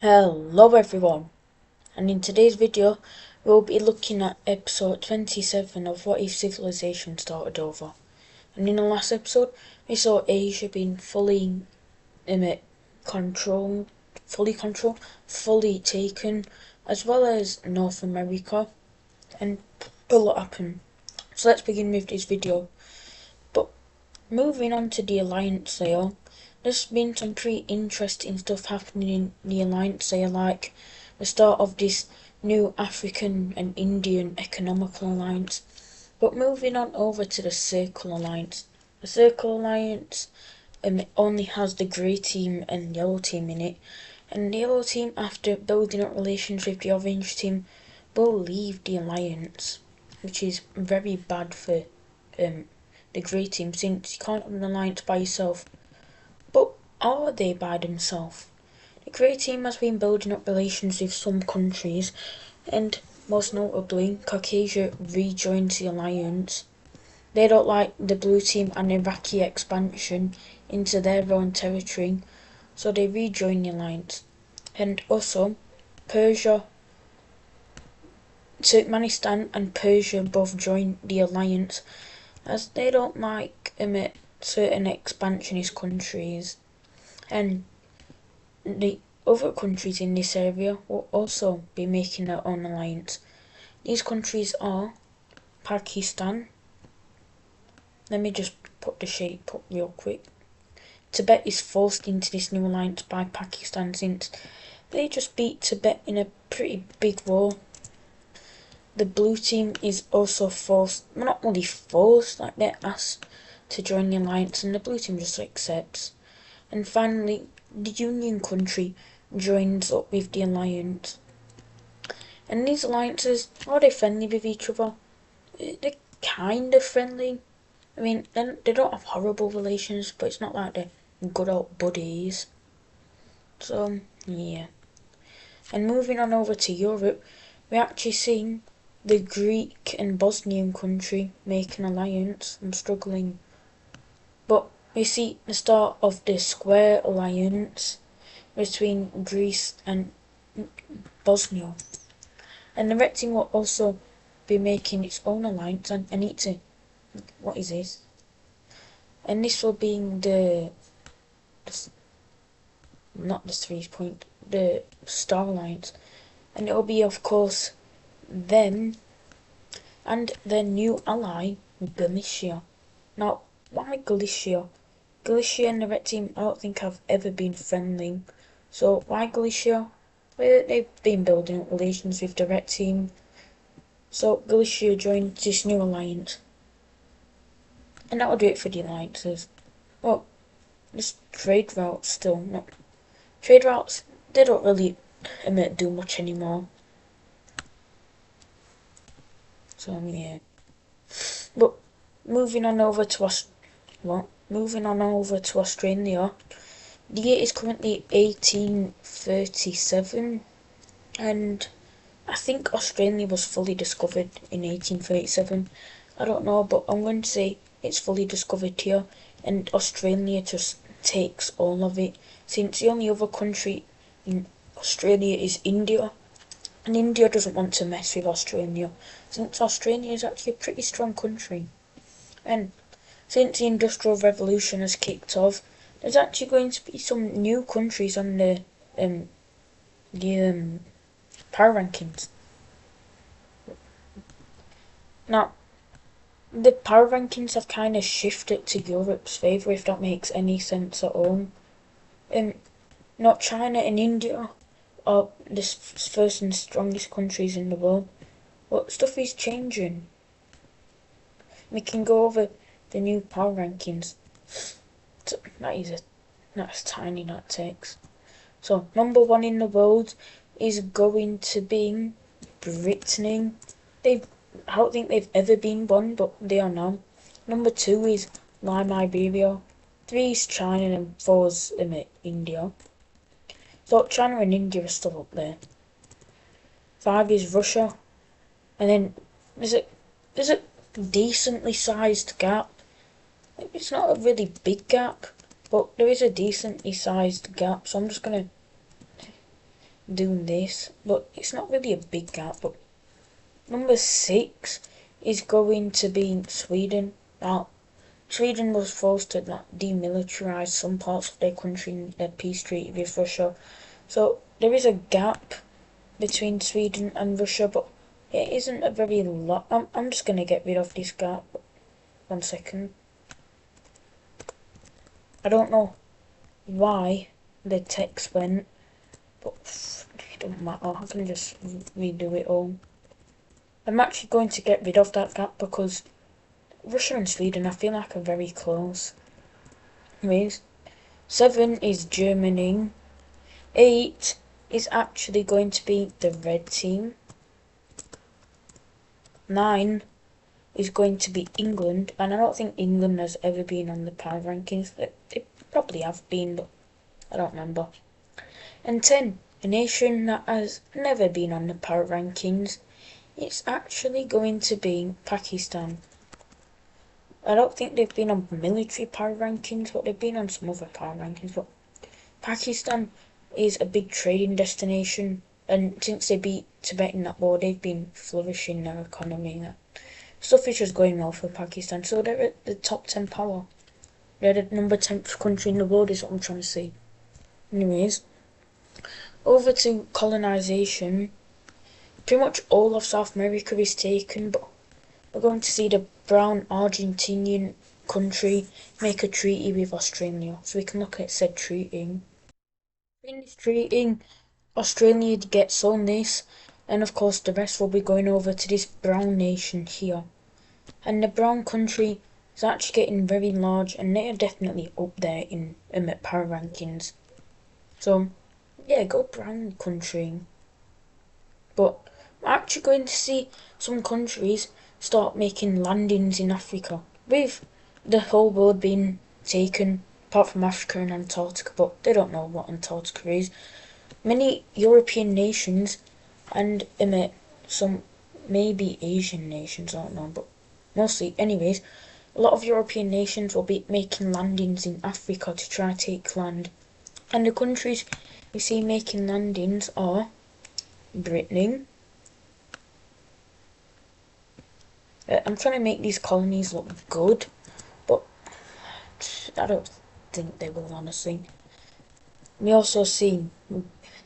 Hello everyone, and in today's video we'll be looking at episode 27 of What If Civilization Started Over. And in the last episode we saw Asia being fully controlled, fully taken, as well as North America, and a lot happened. So let's begin with this video. But moving on to the Alliance there, there's been some pretty interesting stuff happening in the Alliance there, like the start of this new African and Indian economical alliance. But moving on over to the Circle Alliance. The Circle Alliance only has the grey team and yellow team in it, and the yellow team, after building up relations with the orange team, will leave the alliance, which is very bad for the grey team, since you can't have an alliance by yourself. But are they by themselves? The grey team has been building up relations with some countries, and most notably Caucasia rejoins the alliance. They don't like the blue team and Iraqi expansion into their own territory, so they rejoin the alliance. And also Persia, Turkmenistan and Persia both join the alliance, as they don't like certain expansionist countries, and the other countries in this area will also be making their own alliance. These countries are Pakistan. Let me just put the shape up real quick. Tibet is forced into this new alliance by Pakistan, since they just beat Tibet in a pretty big war. The blue team is also forced, well, not really forced, like they're asked to join the alliance, and the blue team just accepts. And finally, the Union country joins up with the alliance. And these alliances, are they friendly with each other? They're kind of friendly. I mean, they don't have horrible relations, but it's not like they're good old buddies. So, yeah. And moving on over to Europe, we're actually seeing the Greek and Bosnian country make an alliance. I'm struggling. But we see the start of the Square Alliance between Greece and Bosnia. And the red team will also be making its own alliance, and I need to... what is this? And this will be not the 3 point, the Star Alliance. And it will be, of course, them and their new ally, Galicia. Now, why Galicia? Galicia and the red team, I don't think have ever been friendly. So why Galicia? Well, they've been building up relations with the red team. So Galicia joined this new alliance. And that'll do it for the alliances. Well, there's trade routes still. No, trade routes, they don't really do much anymore. So yeah. But moving on over to Australia. The year is currently 1837, and I think Australia was fully discovered in 1837. I don't know, but I'm going to say it's fully discovered here, and Australia just takes all of it, since the only other country in Australia is India, and India doesn't want to mess with Australia, since Australia is actually a pretty strong country. And since the Industrial Revolution has kicked off, there's actually going to be some new countries on the power rankings. Now, the power rankings have kind of shifted to Europe's favour, if that makes any sense at all. Not China and India are the first and strongest countries in the world, but stuff is changing. We can go over the new power rankings. So that's tiny, that takes. So number 1 in the world is going to be Brittany. I don't think they've ever been one, but they are now. Number 2 is Liberia. 3 is China, and 4 is India. So China and India are still up there. 5 is Russia, and then there's a decently sized gap. It's not a really big gap, but there is a decently sized gap, so I'm just gonna doing this, but it's not really a big gap. But number 6 is going to be Sweden. Now, Sweden was forced to demilitarize some parts of their country in a peace treaty with Russia. So there is a gap between Sweden and Russia, but it isn't a very lot. I'm just gonna get rid of this gap. 1 second. I don't know why the text went, but it doesn't matter. I can just redo it all. I'm actually going to get rid of that gap because Russia and Sweden I feel like are very close. Anyways, 7 is Germany. 8 is actually going to be the red team. 9 is going to be England, and I don't think England has ever been on the power rankings. They probably have been, but I don't remember. And 10, a nation that has never been on the power rankings. It's actually going to be Pakistan. I don't think they've been on military power rankings, but they've been on some other power rankings. But Pakistan is a big trading destination, and since they beat Tibet in that war, they've been flourishing their economy. Stuff is just going well for Pakistan, so they're at the top 10 power. They're the number 10th country in the world, is what I'm trying to say. Anyways, over to colonization. Pretty much all of South America is taken, but we're going to see the brown Argentinian country make a treaty with Australia. So we can look at said treaty. In this treaty, Australia gets on this, and of course the rest will be going over to this brown nation here. And the brown country is actually getting very large, and they are definitely up there in power rankings. So yeah, go brown country. But we're actually going to see some countries start making landings in Africa, with the whole world being taken, apart from Africa and Antarctica, but they don't know what Antarctica is. Many European nations and some maybe Asian nations, I don't know, but mostly, anyways, a lot of European nations will be making landings in Africa to try to take land. And the countries we see making landings are Britain. I'm trying to make these colonies look good, but I don't think they will, honestly. We also see,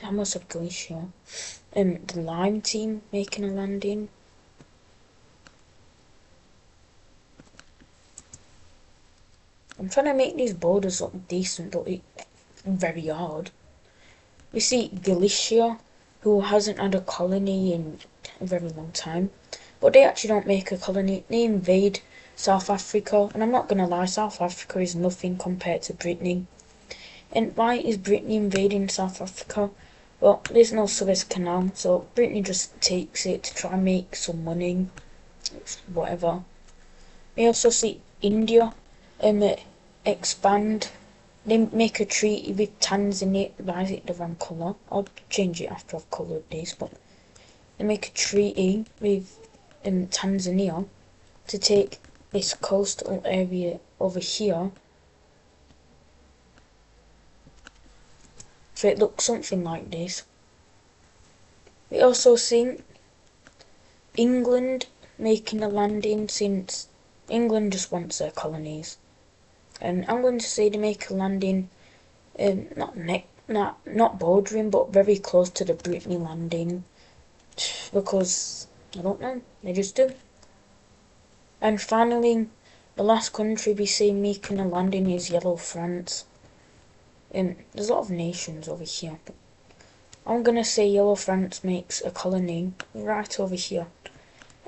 I must have Glacier, the Lime team making a landing. I'm trying to make these borders look decent, but it's very hard. We see Galicia, who hasn't had a colony in a very long time, but they actually don't make a colony. They invade South Africa, and I'm not gonna lie, South Africa is nothing compared to Britain. And why is Britain invading South Africa? Well, there's no Suez Canal, so Britain just takes it to try and make some money. It's whatever. We also see India expand. They make a treaty with Tanzania. Why is it the wrong colour? I'll change it after I've coloured this, but they make a treaty with Tanzania to take this coastal area over here. So it looks something like this. We also see England making a landing, since England just wants their colonies. And I'm going to say they make a landing, not bordering, but very close to the Brittany landing, because I don't know, they just do. And finally, the last country we see making a landing is Yellow France. There's a lot of nations over here, but I'm gonna say Yellow France makes a colony right over here.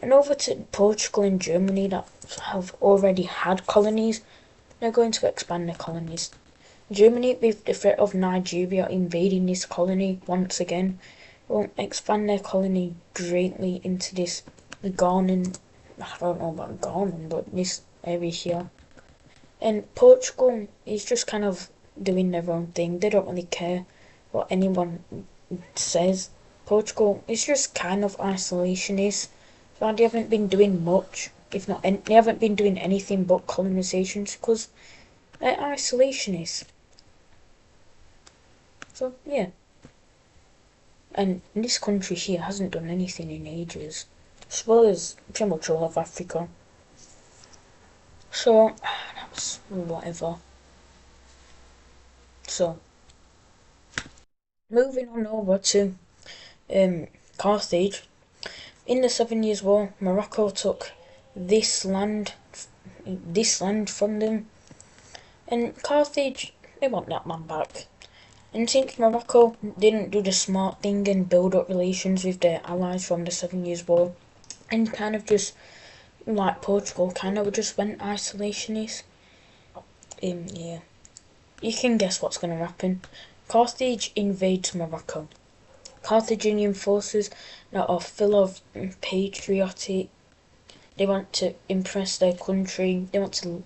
And over to Portugal and Germany that have already had colonies, they're going to expand their colonies. Germany, with the threat of Nigeria invading this colony once again, will expand their colony greatly into this Ghanaian, I don't know about Ghana, but this area here. And Portugal is just kind of doing their own thing. They don't really care what anyone says. Portugal is just kind of isolationist. So they haven't been doing much, if not, they haven't been doing anything but colonizations, because they're isolationists. So yeah. and this country here hasn't done anything in ages, as well as pretty much all of Africa. So, that's whatever. So, moving on over to Carthage. In the 7 Years' War, Morocco took this land, from them, and Carthage, they want that land back. And since Morocco didn't do the smart thing and build up relations with their allies from the 7 Years' War, and kind of just, like Portugal, kind of just went isolationist, yeah, you can guess what's going to happen. Carthage invades Morocco. Carthaginian forces that are full of patriotic, they want to impress their country, they want to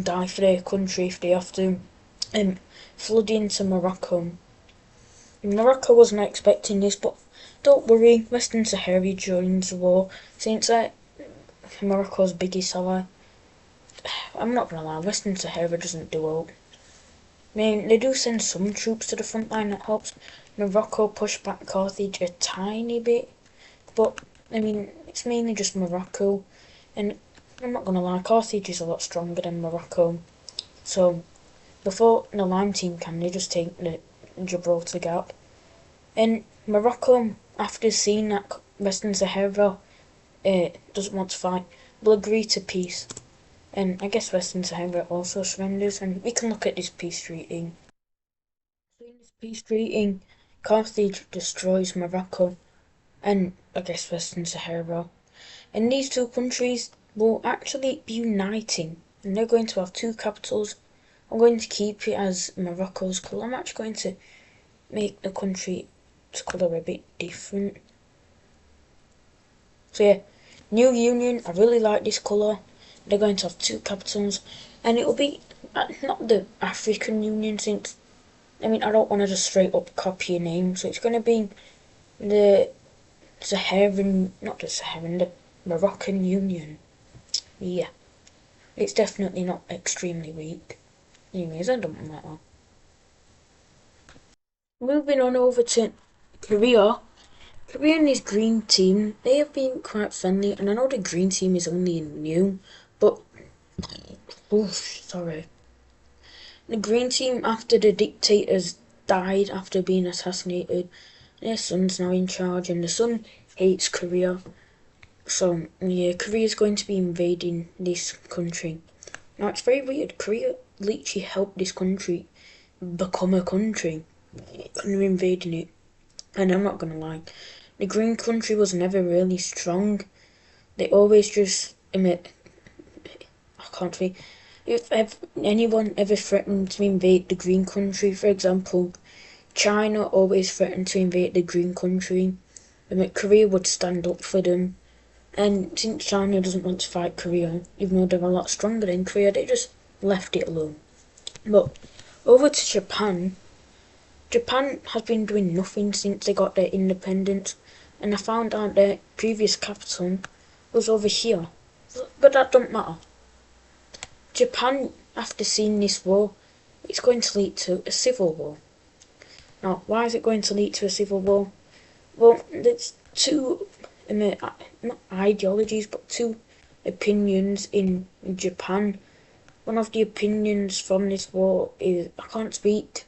die for their country if they have to, flood into Morocco. Morocco wasn't expecting this, but don't worry, Western Sahara joins the war, since Morocco's biggest ally. I'm not gonna lie, Western Sahara doesn't do well. I mean, they do send some troops to the front line that helps Morocco push back Carthage a tiny bit, but I mean, it's mainly just Morocco, and I'm not gonna lie, Carthage is a lot stronger than Morocco. So, before the Lime team can, they just take the Gibraltar Gap. And Morocco, after seeing that Western Sahara doesn't want to fight, will agree to peace. And I guess Western Sahara also surrenders, and we can look at this peace treaty. So in this peace treaty, Carthage destroys Morocco, and I guess Western Sahara. And these two countries will actually be uniting, and they're going to have two capitals. I'm going to keep it as Morocco's colour. I'm actually going to make the country's colour a bit different. So yeah, new union, I really like this colour. They're going to have two capitals, and it'll be not the African Union, since, I mean, I don't want to just straight up copy a name, so it's going to be the the Moroccan Union. Yeah, it's definitely not extremely weak. Anyways, that doesn't matter. Moving on over to Korea. Korea and this green team, they have been quite friendly, and I know the green team is only new, but sorry. The green team, after the dictators died after being assassinated, their son's now in charge, and the son hates Korea. So yeah, Korea's going to be invading this country. Now it's very weird. Korea literally helped this country become a country, and they're invading it. And I'm not gonna lie, the green country was never really strong. They always just emit. I can't think. If anyone ever threatened to invade the green country, for example, China always threatened to invade the green country, and Korea would stand up for them. And since China doesn't want to fight Korea, even though they're a lot stronger than Korea, they just left it alone. But over to Japan. Japan has been doing nothing since they got their independence, and I found out their previous capital was over here. But that don't matter. Japan, after seeing this war, it's going to lead to a civil war. Now, why is it going to lead to a civil war? Well, there's two, not ideologies, but two opinions in Japan. One of the opinions from this war is, I can't speak.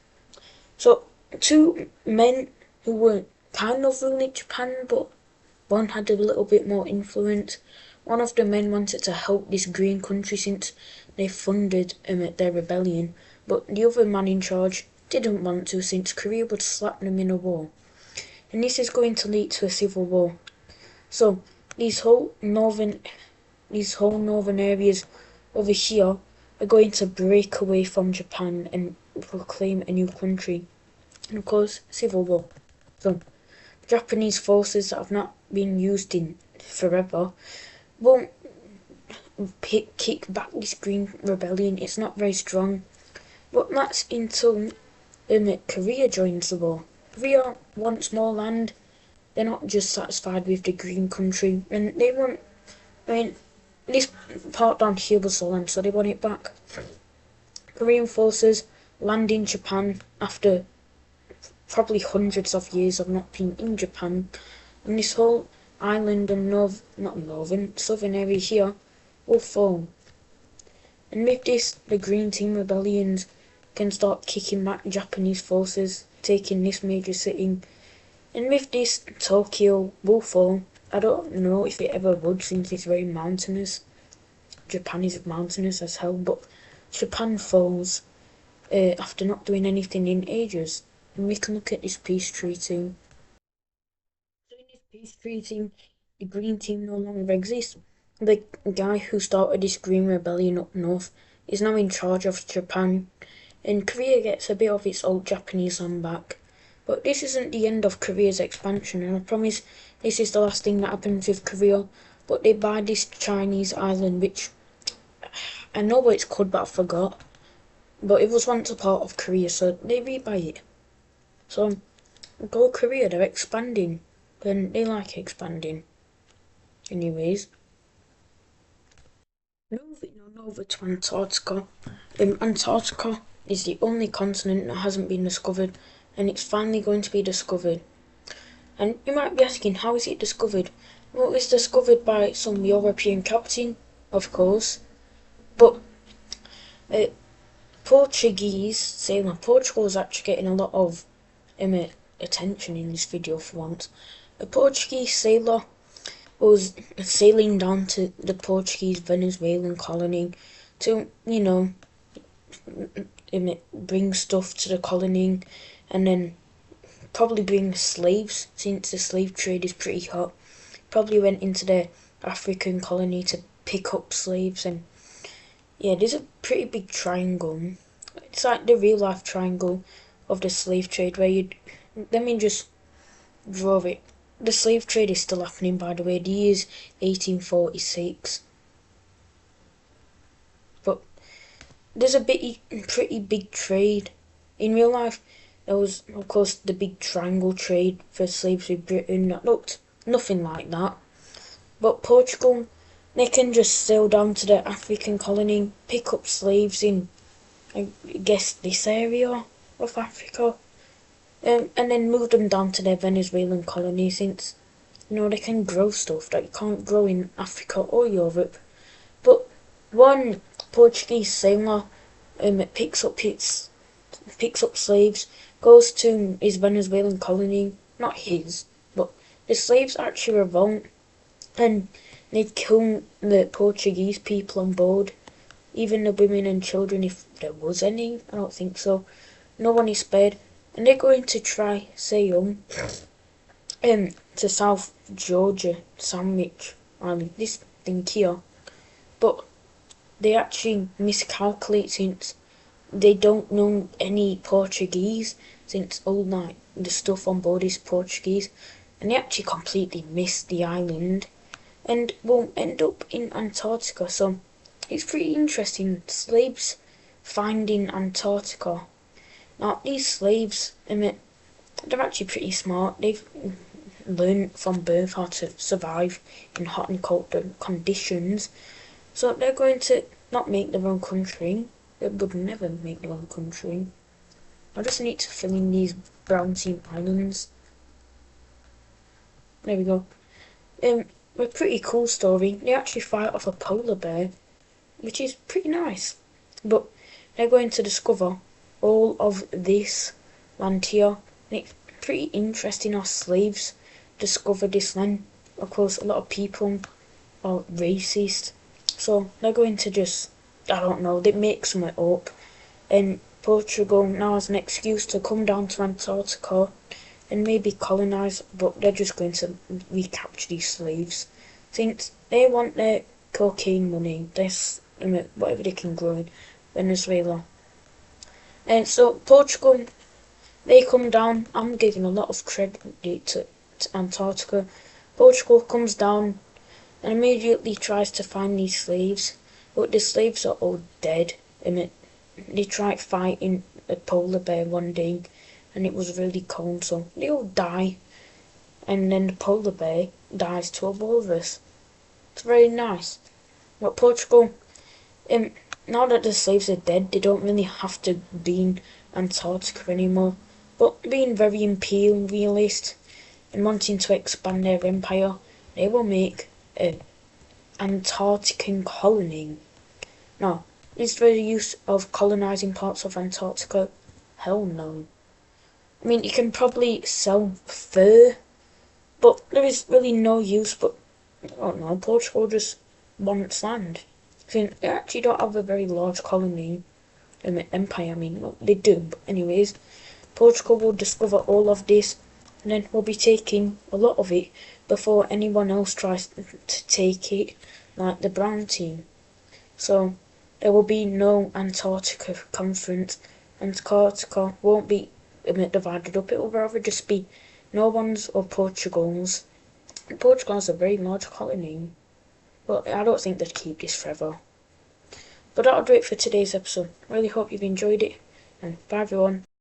So, two men who were kind of ruling Japan, but one had a little bit more influence. One of the men wanted to help this green country since they funded their rebellion, but the other man in charge didn't want to, since Korea would slap them in a war. And this is going to lead to a civil war. So these whole northern areas over here are going to break away from Japan and proclaim a new country. And of course, civil war. So Japanese forces that have not been used in forever won't kick back this green rebellion. It's not very strong. But that's until Korea joins the war. Korea wants more land. They're not just satisfied with the green country, and they want, I mean, this part down here was the land, so they want it back. Korean forces land in Japan after probably hundreds of years of not being in Japan, and this whole island and southern area here will fall. And with this, the Green Team rebellions can start kicking back Japanese forces, taking this major city. And with this, Tokyo will fall. I don't know if it ever would, since it's very mountainous. Japan is mountainous as hell, but Japan falls after not doing anything in ages. And we can look at this peace treaty. So in this peace treaty, the Green Team no longer exists. The guy who started this Green Rebellion up north is now in charge of Japan, and Korea gets a bit of its old Japanese land back. But this isn't the end of Korea's expansion, and I promise this is the last thing that happens with Korea. But they buy this Chinese island, which I know what it's called, but I forgot. But it was once a part of Korea, so they rebuy it. So, go Korea, they're expanding. And they like expanding. Anyways. Moving on over to Antarctica. Antarctica is the only continent that hasn't been discovered, and it's finally going to be discovered. And you might be asking, how is it discovered? Well, it was discovered by some European captain, of course. But Portuguese sailor. Portugal is actually getting a lot of attention in this video for once. A Portuguese sailor was sailing down to the Portuguese Venezuelan colony to, bring stuff to the colony, and then probably bring slaves, since the slave trade is pretty hot. Probably went into the African colony to pick up slaves, and yeah, there's a pretty big triangle. It's like the real life triangle of the slave trade, where let me just draw it. The slave trade is still happening, by the way. The year is 1846. But there's a pretty big trade. In real life, there was, of course, the big triangle trade for slaves with Britain. That looked nothing like that. But Portugal, they can just sail down to the African colony, pick up slaves in, I guess, this area of Africa. And then move them down to their Venezuelan colony, since, they can grow stuff that you can't grow in Africa or Europe. But one Portuguese sailor picks up slaves, goes to his Venezuelan colony, not his, but the slaves actually revolt, and they'd kill the Portuguese people on board, even the women and children, if there was any. I don't think so. No one is spared. And they're going to try sail to South Georgia, Sandwich Island, this thing here. But they actually miscalculate, since they don't know any Portuguese, since all the stuff on board is Portuguese. And they actually completely miss the island, and will end up in Antarctica. So it's pretty interesting. Slaves finding Antarctica. Now, these slaves, they're actually pretty smart. They've learned from birth how to survive in hot and cold conditions. So they're going to not make their own country. They would never make their own country. I just need to fill in these brown seam islands. There we go. A pretty cool story. They actually fight off a polar bear, which is pretty nice. But they're going to discover all of this land here, and it's pretty interesting how slaves discovered this land. Of course, a lot of people are racist, so they're going to just, I don't know, they make something up, and Portugal now has an excuse to come down to Antarctica and maybe colonise, but they're just going to recapture these slaves, since they want their cocaine money, whatever they can grow in Venezuela. And so Portugal, they come down. I'm giving a lot of credit to Antarctica. Portugal comes down and immediately tries to find these slaves, but the slaves are all dead. And they tried fighting a polar bear one day, and it was really cold, so they all die. And then the polar bear dies to a walrus. It's very nice. But Portugal, now that the slaves are dead, they don't really have to be in Antarctica anymore. But being very imperialist and wanting to expand their empire, they will make an Antarctican colony. Now, is there the use of colonising parts of Antarctica? Hell no. I mean, you can probably sell fur, but there is really no use. But I don't know, Portugal just wants land. So they actually don't have a very large colony empire. I mean, well, they do, but anyways, Portugal will discover all of this, and then we'll be taking a lot of it before anyone else tries to take it, like the brown team. So there will be no Antarctica conference. Antarctica won't be divided up. It will rather just be no one's or Portugal's. Portugal has a very large colony, but I don't think they'd keep this forever. But that'll do it for today's episode. Really hope you've enjoyed it, and bye everyone.